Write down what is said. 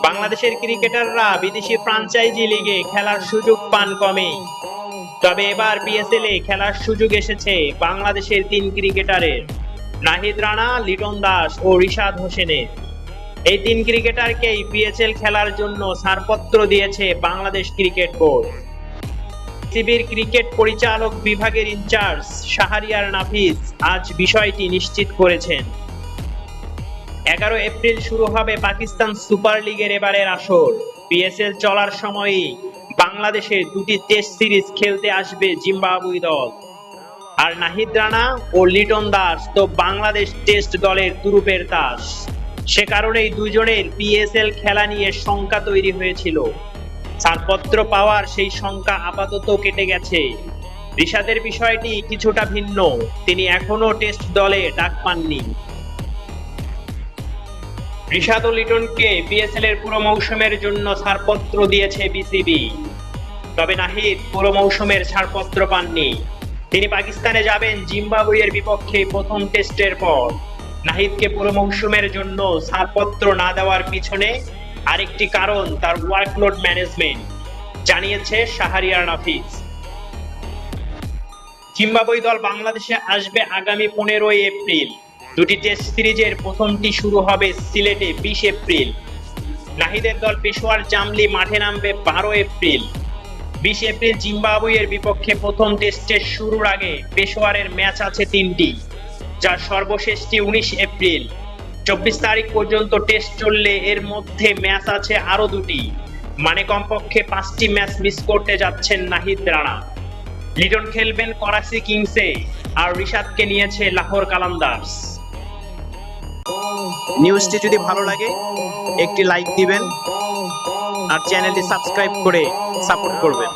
বাংলাদেশের ক্রিকেটাররা বিদেশি ফ্র্যাঞ্চাইজি লিগে খেলার সুযোগ পান কমে। তবে এবার পিএসএল এ খেলার সুযোগ এসেছে বাংলাদেশের ৩ ক্রিকেটারের, নাহিদ রানা, লিটন দাস ও রিশাদ হোসেনের। এই ৩ ক্রিকেটারকেই পিএসএল খেলার জন্য ছাড়পত্র দিয়েছে বাংলাদেশ ক্রিকেট বোর্ড। বিসিবির ক্রিকেট পরিচালক বিভাগের ইনচার্জ শাহরিয়ার নাফিস আজ বিষয়টি নিশ্চিত করেছেন। ১১ এপ্রিল শুরু হবে পাকিস্তান সুপার লিগের এবারের আসর। পিএসএল চলার সময়ই বাংলাদেশে ২টি টেস্ট সিরিজ খেলতে আসবে জিম্বাবুয়ে দল। আর নাহিদ রানা ও লিটন দাস তো বাংলাদেশ টেস্ট দলের তুরুপের তাস। সে কারণেই দুজনের পিএসএল খেলা নিয়ে শঙ্কা তৈরি হয়েছিল। ছাড়পত্র পাওয়ার সেই শঙ্কা আপাতত কেটে গেছে। রিশাদের বিষয়টি কিছুটা ভিন্ন, তিনি এখনো টেস্ট দলে ডাক পাননি। রিশাদ ও লিটনকে পিএসএল এর পুরো মৌসুমের জন্য ছাড়পত্র দিয়েছে বিসিবি। তবে নাহিদ পুরো মৌসুমের ছাড়পত্র পাননি। তিনি পাকিস্তানে যাবেন জিম্বাবুয়ের বিপক্ষে প্রথম টেস্টের পর। নাহিদকে পুরো মৌসুমের জন্য ছাড়পত্র না দেওয়ার পিছনে আরেকটি কারণ তার ওয়ার্কলোড ম্যানেজমেন্ট, জানিয়েছে শাহরিয়ার নাফিস। জিম্বাবুয়ে দল বাংলাদেশে আসবে আগামী ১৫ এপ্রিল। ২টি টেস্ট সিরিজের প্রথমটি শুরু হবে সিলেটে ২০ এপ্রিল। নাহিদের দল পেশোয়ার জামলি মাঠে নামবে ১২ এপ্রিল। ২০ এপ্রিল জিম্বাবুয়ের বিপক্ষে প্রথম টেস্টের শুরুর আগে পেশোয়ারের ম্যাচ আছে ৩টি, যার সর্বশেষটি ১৯ এপ্রিল। ২৪ তারিখ পর্যন্ত টেস্ট চললে এর মধ্যে ম্যাচ আছে আরো ২টি, মানে কমপক্ষে ৫টি ম্যাচ মিস করতে যাচ্ছেন নাহিদ রানা। লিটন খেলবেন করাচি কিংসে, আর রিশাদকে নিয়েছে লাহোর কালান্দার্স। নিউজটি যদি ভালো লাগে একটি লাইক দিবেন আর চ্যানেলটি সাবস্ক্রাইব করে সাপোর্ট করবেন।